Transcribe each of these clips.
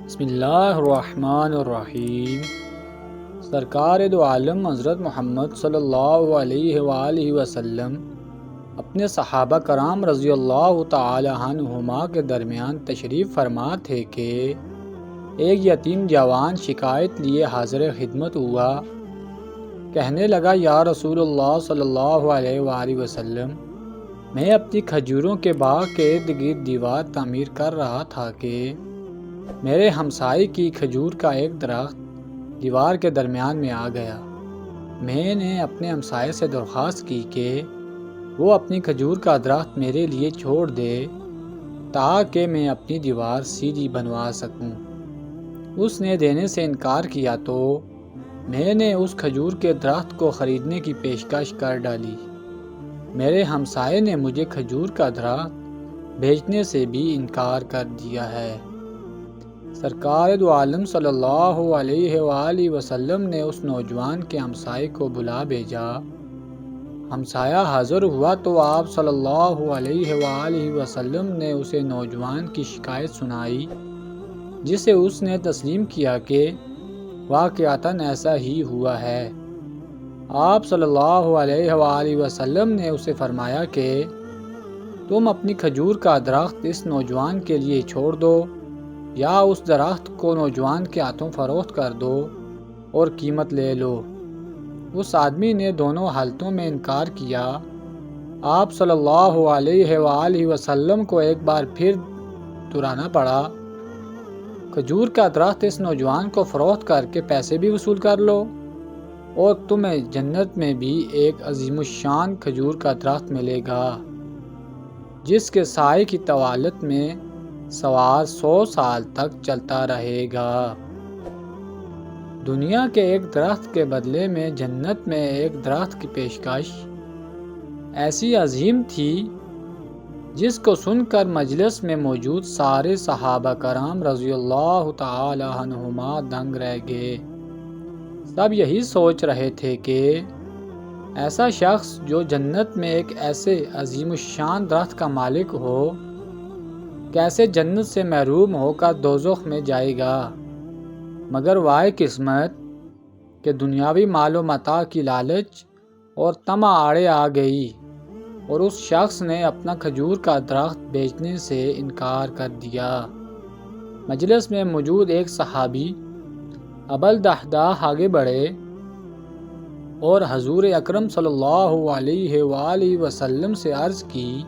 بسم اللہ الرحمن الرحیم۔ سرکار دو عالم حضرت محمد صلی اللہ علیہ وآلہ وسلم اپنے صحابہ کرام رضی اللہ تعالی عنہما کے درمیان تشریف فرما تھے کہ ایک یتیم جوان شکایت لیے حاضر خدمت ہوا۔ کہنے لگا، یا رسول اللہ صلی اللہ علیہ وآلہ وسلم، میں اپنی کھجوروں کے باغ کے ارد گرد دیوار تعمیر کر رہا تھا کہ میرے ہمسائے کی کھجور کا ایک درخت دیوار کے درمیان میں آ گیا۔ میں نے اپنے ہمسائے سے درخواست کی کہ وہ اپنی کھجور کا درخت میرے لیے چھوڑ دے تاکہ میں اپنی دیوار سیدھی بنوا سکوں۔ اس نے دینے سے انکار کیا تو میں نے اس کھجور کے درخت کو خریدنے کی پیشکش کر ڈالی۔ میرے ہمسائے نے مجھے کھجور کا درخت بیچنے سے بھی انکار کر دیا ہے۔ سرکار دو عالم صلی اللہ علیہ وآلہ وسلم نے اس نوجوان کے ہمسائے کو بلا بھیجا۔ ہمسایہ حاضر ہوا تو آپ صلی اللہ علیہ وآلہ وسلم نے اسے نوجوان کی شکایت سنائی، جسے اس نے تسلیم کیا کہ واقعتاً ایسا ہی ہوا ہے۔ آپ صلی اللہ علیہ وآلہ وسلم نے اسے فرمایا کہ تم اپنی کھجور کا درخت اس نوجوان کے لیے چھوڑ دو یا اس درخت کو نوجوان کے ہاتھوں فروخت کر دو اور قیمت لے لو۔ اس آدمی نے دونوں حالتوں میں انکار کیا۔ آپ صلی اللہ علیہ وآلہ وسلم کو ایک بار پھر دہرانا پڑا، کھجور کا درخت اس نوجوان کو فروخت کر کے پیسے بھی وصول کر لو اور تمہیں جنت میں بھی ایک عظیم الشان کھجور کا درخت ملے گا جس کے سائے کی طوالت میں سوار 100 سال تک چلتا رہے گا۔ دنیا کے ایک درخت کے بدلے میں جنت میں ایک درخت کی پیشکش ایسی عظیم تھی جس کو سن کر مجلس میں موجود سارے صحابہ کرام رضی اللہ تعالی عنہما دنگ رہ گئے۔ سب یہی سوچ رہے تھے کہ ایسا شخص جو جنت میں ایک ایسے عظیم الشان درخت کا مالک ہو، کیسے جنت سے محروم ہو کر دوزخ میں جائے گا۔ مگر واہ قسمت کہ دنیاوی مال و متاع کی لالچ اور طمع آڑے آ گئی اور اس شخص نے اپنا کھجور کا درخت بیچنے سے انکار کر دیا۔ مجلس میں موجود ایک صحابی ابوالدحداح آگے بڑھے اور حضور اکرم صلی اللہ علیہ وآلہ وسلم سے عرض کی،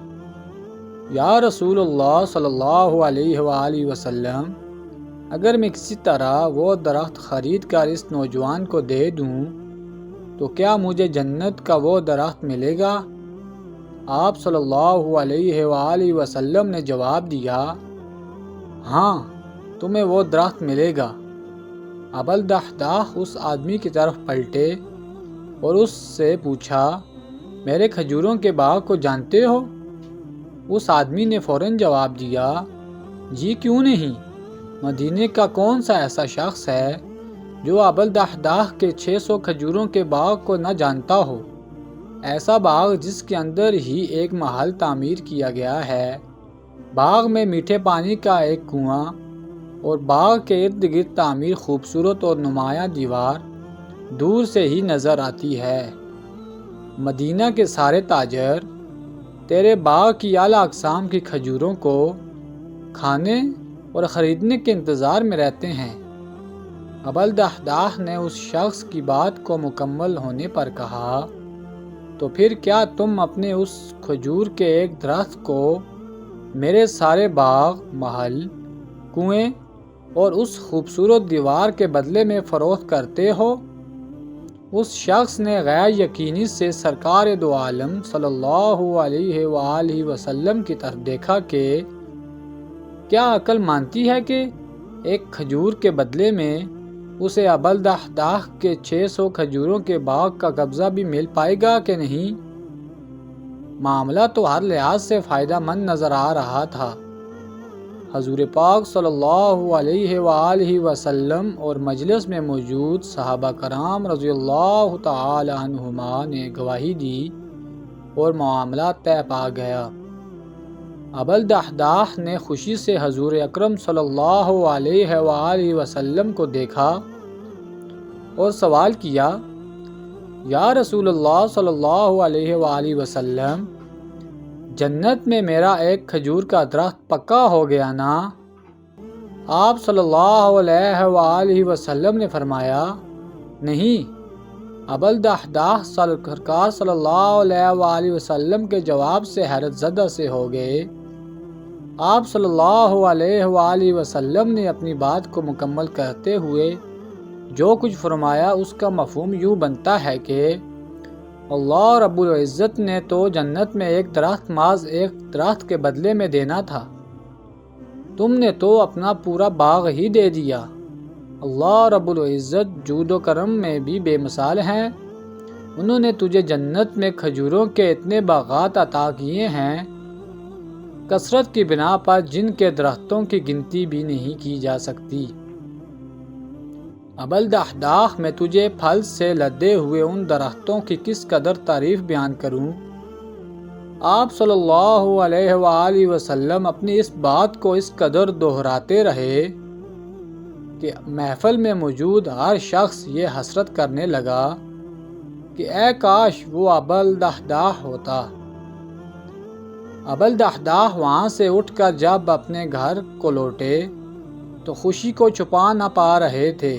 یا رسول اللہ صلی اللہ علیہ وآلہ وسلم، اگر میں کسی طرح وہ درخت خرید کر اس نوجوان کو دے دوں تو کیا مجھے جنت کا وہ درخت ملے گا؟ آپ صلی اللہ علیہ وآلہ وسلم نے جواب دیا، ہاں، تمہیں وہ درخت ملے گا۔ ابوالدحداح اس آدمی کی طرف پلٹے اور اس سے پوچھا، میرے کھجوروں کے باغ کو جانتے ہو؟ اس آدمی نے فوراً جواب دیا، جی کیوں نہیں، مدینے کا کون سا ایسا شخص ہے جو ابوالدحداح کے 600 کھجوروں کے باغ کو نہ جانتا ہو؟ ایسا باغ جس کے اندر ہی ایک محل تعمیر کیا گیا ہے، باغ میں میٹھے پانی کا ایک کنواں اور باغ کے ارد گرد تعمیر خوبصورت اور نمایاں دیوار دور سے ہی نظر آتی ہے۔ مدینہ کے سارے تاجر تیرے باغ کی اعلیٰ اقسام کی کھجوروں کو کھانے اور خریدنے کے انتظار میں رہتے ہیں۔ ابوالدحداح نے اس شخص کی بات کو مکمل ہونے پر کہا، تو پھر کیا تم اپنے اس کھجور کے ایک درخت کو میرے سارے باغ، محل، کنویں اور اس خوبصورت دیوار کے بدلے میں فروخت کرتے ہو؟ اس شخص نے غیر یقینی سے سرکار دو عالم صلی اللہ علیہ وآلہ وسلم کی طرف دیکھا کہ کیا عقل مانتی ہے کہ ایک کھجور کے بدلے میں اسے ابوالدحداح کے 600 کھجوروں کے باغ کا قبضہ بھی مل پائے گا کہ نہیں؟ معاملہ تو ہر لحاظ سے فائدہ مند نظر آ رہا تھا۔ حضور پاک صلی اللہ علیہ وآلہ وسلم اور مجلس میں موجود صحابہ کرام رضی اللہ تعالی عنہما نے گواہی دی اور معاملہ طے پا گیا۔ ابوالدحداح نے خوشی سے حضور اکرم صلی اللہ علیہ وآلہ وسلم کو دیکھا اور سوال کیا، یا رسول اللہ صلی اللہ علیہ وآلہ وسلم، جنت میں میرا ایک کھجور کا درخت پکا ہو گیا نا؟ آپ صلی اللہ علیہ وآلہ وسلم نے فرمایا، نہیں۔ ابوالدحداح سرکار صلی اللہ علیہ وآلہ وسلم کے جواب سے حیرت زدہ سے ہو گئے۔ آپ صلی اللہ علیہ وآلہ وسلم نے اپنی بات کو مکمل کرتے ہوئے جو کچھ فرمایا اس کا مفہوم یوں بنتا ہے کہ اللہ رب العزت نے تو جنت میں ایک درخت محض ایک درخت کے بدلے میں دینا تھا، تم نے تو اپنا پورا باغ ہی دے دیا۔ اللہ رب العزت جود و کرم میں بھی بے مثال ہیں، انہوں نے تجھے جنت میں کھجوروں کے اتنے باغات عطا کیے ہیں، کثرت کی بنا پر جن کے درختوں کی گنتی بھی نہیں کی جا سکتی۔ ابوالدحداح میں تجھے پھل سے لدے ہوئے ان درختوں کی کس قدر تعریف بیان کروں؟ آپ صلی اللہ علیہ وآلہ وسلم اپنی اس بات کو اس قدر دہراتے رہے کہ محفل میں موجود ہر شخص یہ حسرت کرنے لگا کہ اے کاش وہ ابوالدحداح ہوتا۔ ابوالدحداح وہاں سے اٹھ کر جب اپنے گھر کو لوٹے تو خوشی کو چھپا نہ پا رہے تھے۔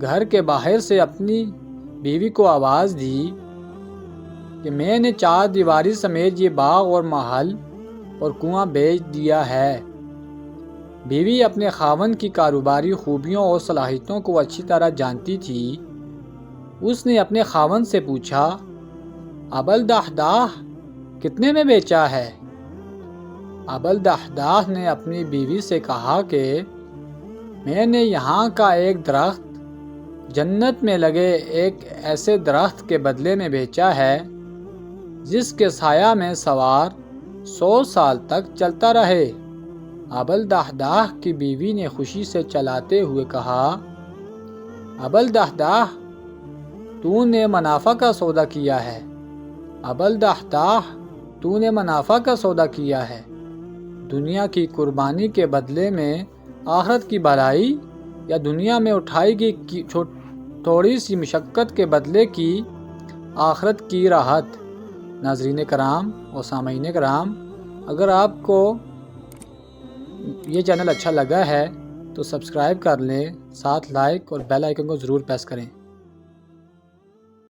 گھر کے باہر سے اپنی بیوی کو آواز دی کہ میں نے 4 دیواری سمیت یہ باغ اور محل اور کنواں بیچ دیا ہے۔ بیوی اپنے خاوند کی کاروباری خوبیوں اور صلاحیتوں کو اچھی طرح جانتی تھی۔ اس نے اپنے خاوند سے پوچھا، ابوالدحداح کتنے میں بیچا ہے؟ ابوالدحداح نے اپنی بیوی سے کہا کہ میں نے یہاں کا ایک درخت جنت میں لگے ایک ایسے درخت کے بدلے میں بیچا ہے جس کے سایہ میں سوار 100 سال تک چلتا رہے۔ ابوالدحداح کی بیوی نے خوشی سے چلاتے ہوئے کہا، ابوالدحداح تو نے منافع کا سودا کیا ہے، ابوالدحداح تو نے منافع کا سودا کیا ہے۔ دنیا کی قربانی کے بدلے میں آخرت کی بھلائی، یا دنیا میں اٹھائی گئی تھوڑی سی مشقت کے بدلے کی آخرت کی راحت۔ ناظرین کرام اور سامعین کرام، اگر آپ کو یہ چینل اچھا لگا ہے تو سبسکرائب کر لیں، ساتھ لائک اور بیل آئیکن کو ضرور پریس کریں۔